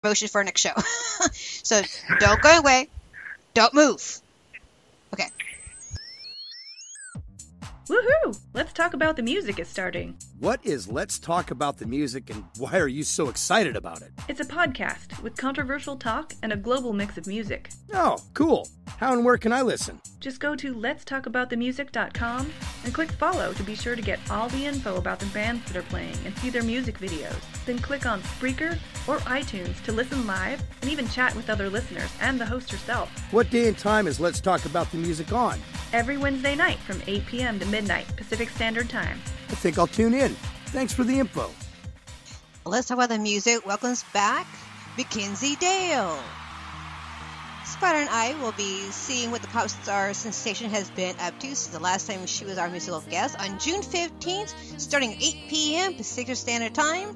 promotion for our next show. So don't go away. Don't move. Okay. Woohoo! Let's Talk About the Music is starting. What is Let's Talk About the Music, and why are you so excited about it? It's a podcast with controversial talk and a global mix of music. Oh, cool. How and where can I listen? Just go to letstalkaboutthemusic.com and click follow to be sure to get all the info about the bands that are playing and see their music videos. Then click on Spreaker or iTunes to listen live and even chat with other listeners and the host herself. What day and time is Let's Talk About the Music on? Every Wednesday night from 8 p.m. to midnight Pacific Standard Time. I think I'll tune in. Thanks for the info. Let's Talk About the Music welcomes back Mackenzie Dale. Spider and I will be seeing what the pop star sensation has been up to since the last time she was our musical guest on June 15th, starting 8 p.m. Pacific Standard Time.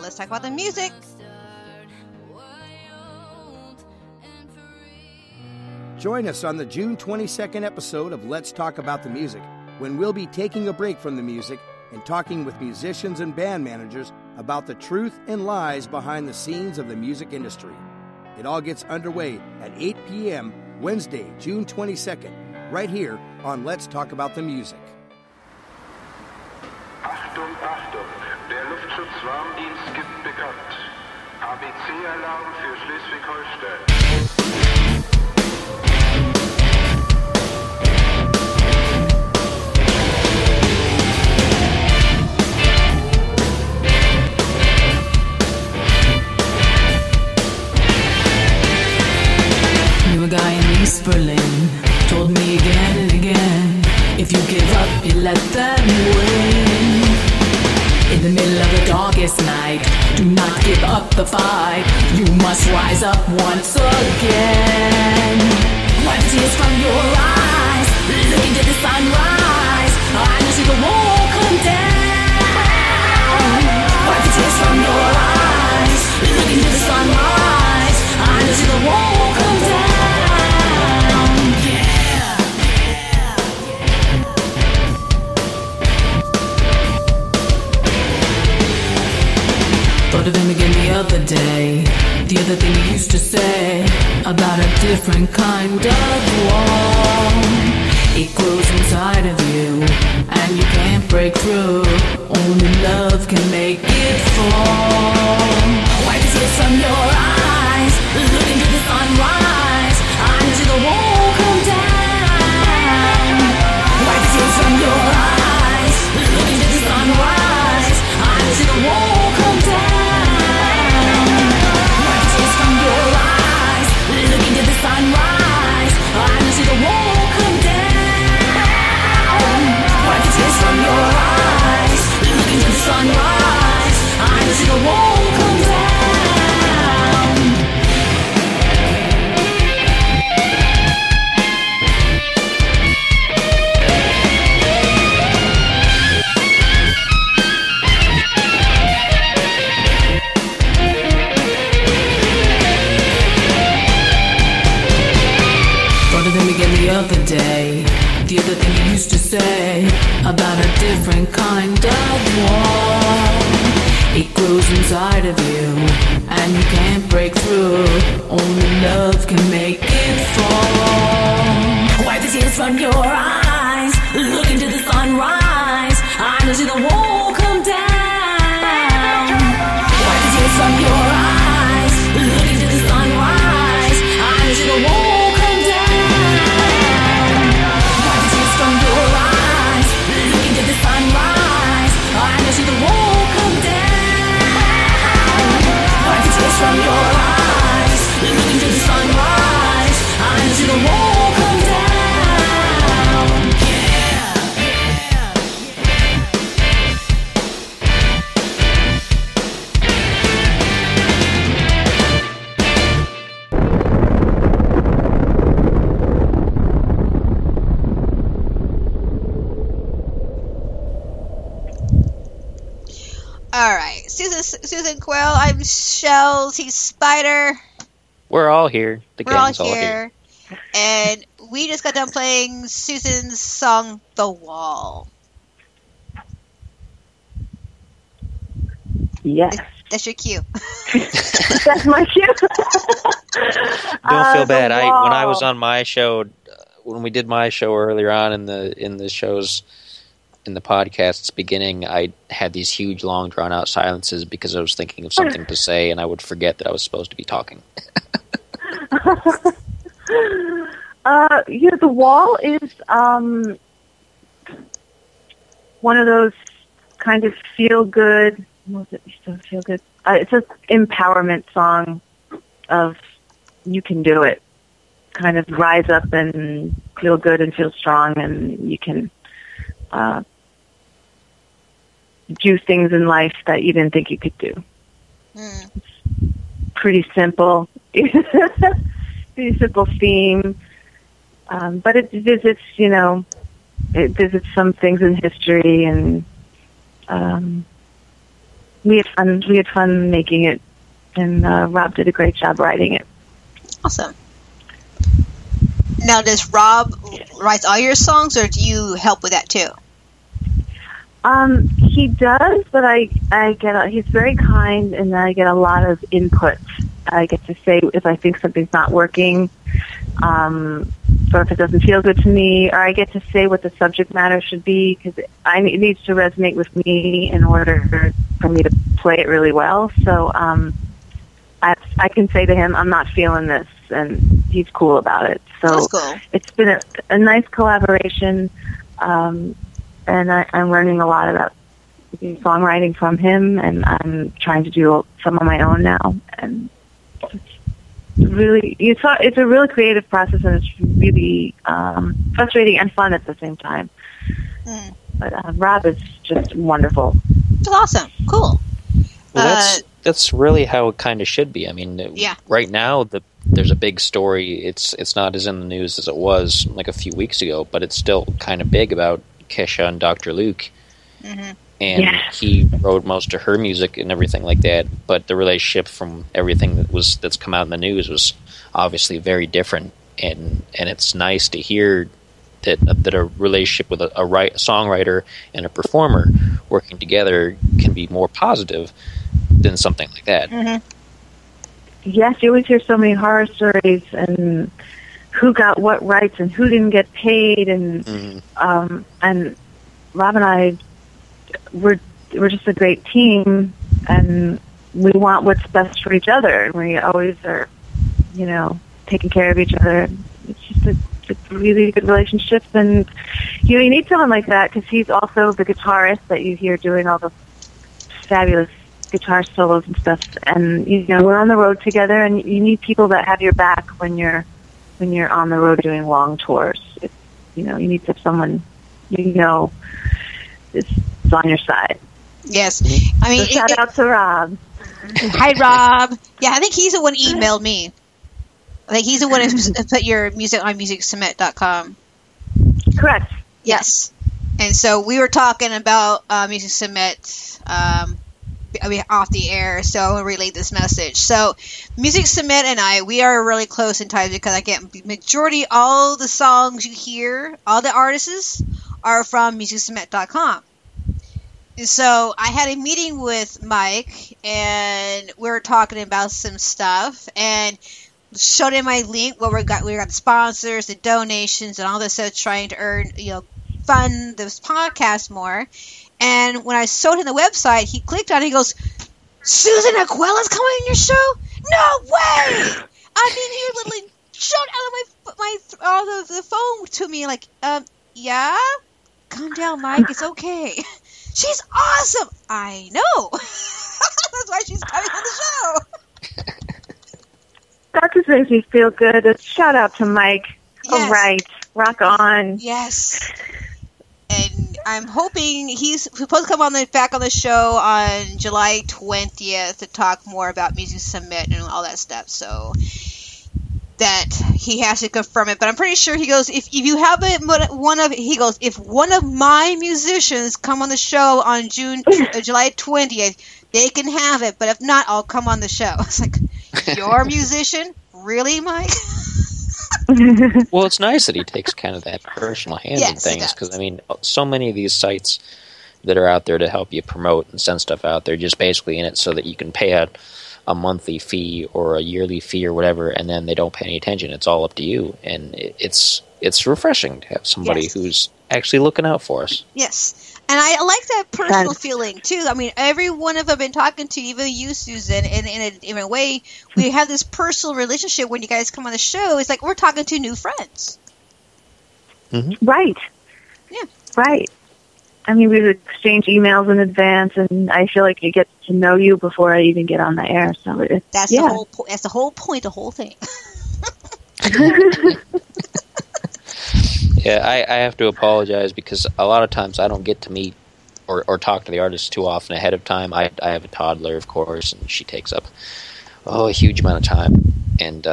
Let's talk about the music. Join us on the June 22nd episode of Let's Talk About the Music, when we'll be taking a break from the music and talking with musicians and band managers about the truth and lies behind the scenes of the music industry. It all gets underway at 8 p.m. Wednesday, June 22nd, right here on Let's Talk About the Music. Achtung, Achtung, der Luftschutzwarndienst gibt bekannt. ABC-Alarm für Schleswig-Holstein. A guy in East Berlin told me again and again, if you give up, you let them win. In the middle of the darkest night, do not give up the fight. You must rise up once again. Wipe the tears from your eyes, look into the sunrise. I know the wall come down. Wipe the tears from your eyes, look into the sunrise. I know the wall come down. Thought of him again the other day. The other thing he used to say about a different kind of wall. It grows inside of you and you can't break through. Only love can make it fall. Wipe the tears from your eyes, look into the sunrise. I know the wall come down. Wipe the tears from your eyes, look into the sunrise. I know the wall come down. Sunrise, I can see the wall come down. Wipe the tears from your eyes, look into the sunrise. I can see the wall come down. The other day, the other thing he used to say about a different kind of wall. It grows inside of you and you can't break through. Only love can make it fall. Wipe the tears from your eyes, look into the sunrise. I know see the wall come down. Wipe the tears from your eyes, look into the sunrise. I know see the wall. See the wall come down. Wipe the tears from your eyes, look into the sunrise. I see the wall come down. All right, Susan Quill. I'm Shels. He's Spider. We're all here. We're all here. And we just got done playing Susan's song, The Wall. Yes. That's your cue. That's my cue. Don't feel bad. When I was on my show, when we did my show earlier on in the shows, in the podcast's beginning, I had these huge, long, drawn-out silences because I was thinking of something to say, and I would forget that I was supposed to be talking. The Wall is one of those kind of feel-good. Was it still feel good? It's an empowerment song of you can do it. Kind of rise up and feel good and feel strong, and you can do things in life that you didn't think you could do. It's pretty simple. Pretty simple theme. But it visits, some things in history, and we had fun making it, and Rob did a great job writing it. Awesome. Now, does Rob write all your songs, or do you help with that too? He does, but he's very kind, and I get a lot of input. I get to say if I think something's not working, or if it doesn't feel good to me, or I get to say what the subject matter should be, because it needs to resonate with me in order for me to play it really well. So I can say to him, I'm not feeling this, and he's cool about it. So that's cool. It's been a nice collaboration, and I'm learning a lot about songwriting from him, and I'm trying to do some of my own now. And it's a really creative process, and it's really frustrating and fun at the same time. But Rob is just wonderful. That's awesome. Cool. Well, that's really how it kind of should be. I mean, right now there's a big story. It's not as in the news as it was like a few weeks ago, but it's still kind of big about Kesha and Dr. Luke. Mm-hmm. And he wrote most of her music and everything like that. But the relationship from everything that's come out in the news was obviously very different. And it's nice to hear that a relationship with a songwriter and a performer working together can be more positive than something like that. Mm-hmm. Yes, you always hear so many horror stories and who got what rights and who didn't get paid, and and Rob and I, we're just a great team, and we want what's best for each other, and we always are, taking care of each other. It's just a really good relationship, and you need someone like that, because he's also the guitarist that you hear doing all the fabulous guitar solos and stuff, and we're on the road together, and you need people that have your back when you're on the road doing long tours. You need to have someone is on your side. Yes, I mean, so shout out to Rob. Hi, Rob. Yeah, I think he's the one who emailed me. I think he's the one who put your music on musicsubmit.com. Correct. Yes. And so we were talking about Music Submit off the air, so I'll relay this message. So Music Submit and I, we are really close in ties, because I get the majority, all the songs you hear, all the artists are from musicsubmit.com. So I had a meeting with Mike, and we were talking about some stuff, and showed him my link where we got the sponsors, the donations, and all this stuff, trying to earn, fund this podcast more. And when I showed him the website, he clicked on it. He goes, "Susan Aquila's coming on your show? No way!" I mean, he literally shot out of the phone to me, like, yeah, calm down, Mike. It's okay. She's awesome. I know. That's why she's coming on the show. That just makes me feel good. Shout out to Mike. Yes. All right. Rock on. Yes. And I'm hoping he's supposed to come back on the show on July 20th to talk more about Music Submit and all that stuff. So that he has to confirm it. But I'm pretty sure he goes, if you have if one of my musicians come on the show on July 20th, they can have it. But if not, I'll come on the show. It's like, your musician? Really, Mike? Well, it's nice that he takes kind of that personal hand in things, because, I mean, so many of these sites that are out there to help you promote and send stuff out. They're just basically in it so that you can pay a monthly fee or a yearly fee or whatever, and then they don't pay any attention. It's all up to you, and it's refreshing to have somebody who's actually looking out for us. Yes. And I like that personal feeling, too. I mean, every one of them I've been talking to, even you, Susan, in a way, we have this personal relationship when you guys come on the show. It's like we're talking to new friends. Mm-hmm. Right. Yeah. Right. I mean, we would exchange emails in advance, and I feel like I get to know you before I even get on the air. So that's the whole that's the whole point, the whole thing. Yeah, I have to apologize because a lot of times I don't get to meet or talk to the artists too often ahead of time. I have a toddler, of course, and she takes up a huge amount of time. And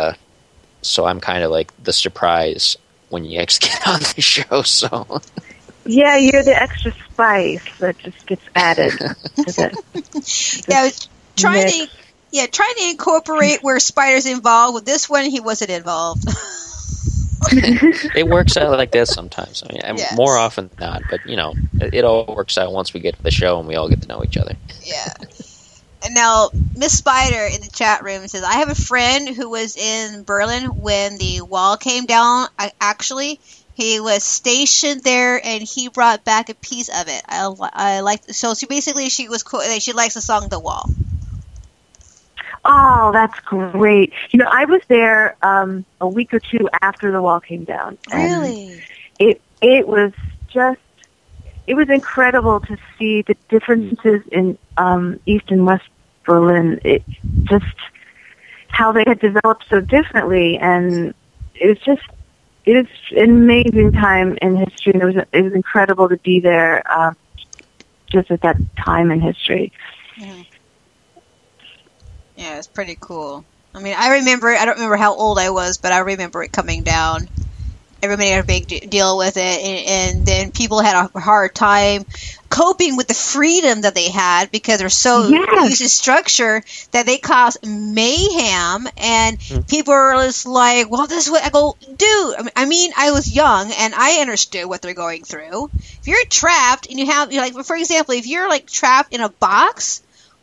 so I'm kind of like the surprise when you actually get on the show. So yeah, you're the extra spice that just gets added to the I was trying to incorporate where Spider's involved. With this one, he wasn't involved. It works out like this sometimes. I mean, more often than not, but it all works out once we get to the show and we all get to know each other. Yeah. And now, Miss Spider in the chat room says, I have a friend who was in Berlin when the wall came down. Actually, he was stationed there and he brought back a piece of it. I like. So she basically she likes the song "The Wall." Oh, that's great. I was there a week or two after the wall came down. Really? It was incredible to see the differences in East and West Berlin. It just how they had developed so differently, and it was an amazing time in history. And it was incredible to be there just at that time in history. Mm-hmm. Yeah, it's pretty cool. I mean, I don't remember how old I was, but I remember it coming down. Everybody had a big deal with it, and then people had a hard time coping with the freedom that they had because they're so used to structure that they caused mayhem, and people are just like, well, this is what I go, dude. I mean, I was young, and I understood what they're going through. If you're trapped, and for example, if you're like trapped in a box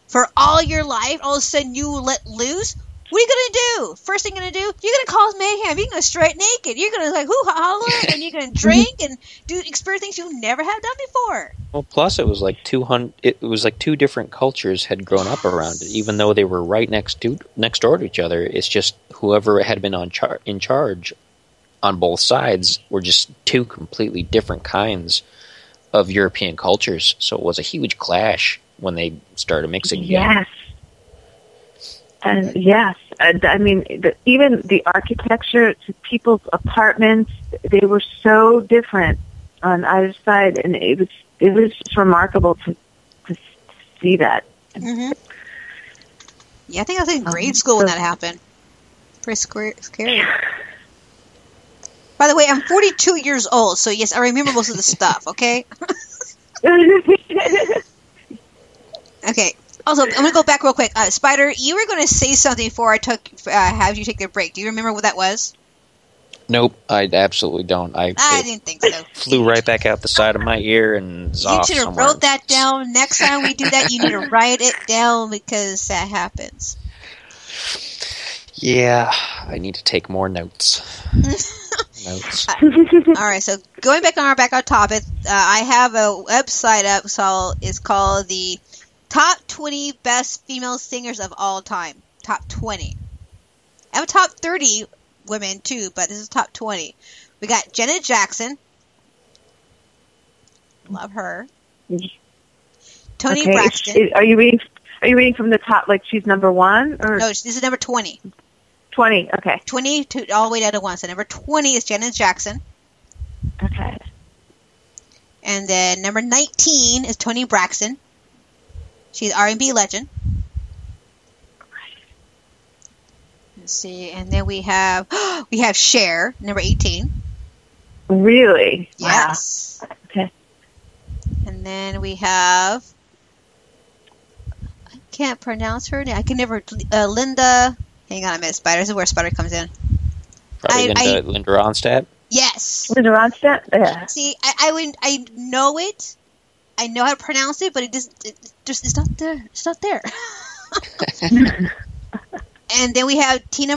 for all your life, all of a sudden you let loose, what are you going to do? First thing you're going to do, you're going to cause mayhem. You're going to strike naked. You're going to like holler, and you're going to drink and experience things you never have done before. Well, plus it was like 200. It was like two different cultures had grown up around it, even though they were right next door to each other. It's just whoever had been in charge on both sides were just two completely different kinds of European cultures. So it was a huge clash when they started mixing again. Yes. And I mean, even the architecture to people's apartments, they were so different on either side, and it was just remarkable to see that. Mm-hmm. Yeah, I think I was in grade school when that happened. Pretty scary. By the way, I'm 42 years old, so yes, I remember most of the stuff, okay? Okay. Also, I'm going to go back real quick. Spider, you were going to say something before I have you take the break. Do you remember what that was? Nope, I absolutely don't. I didn't think so. Flew right back out the side of my ear and was off somewhere. You should have wrote that down. Next time we do that, you need to write it down because that happens. Yeah, I need to take more notes. All right, so going back on topic, I have a website up, so it's called the Top 20 Best Female Singers of All Time. Top 20. I have a top 30 women too, but this is top 20. We got Janet Jackson. Love her. Toni Braxton. Are you reading from the top, like she's number one? Or? No, this is number 20. 20, okay. 20 to all the way down to 1. So number 20 is Janet Jackson. Okay. And then number 19 is Toni Braxton. She's R&B legend. Let's see, and then we have Cher, number 18. Really? Yes. Wow. Okay. And then we have, I can't pronounce her name. I can never. Linda. Hang on a minute, Spider. This is where Spider comes in. Probably Linda Ronstadt. Yes. Linda Ronstadt. Yeah. See, I know it. I know how to pronounce it, but it's not there. It's not there. And then we have Tina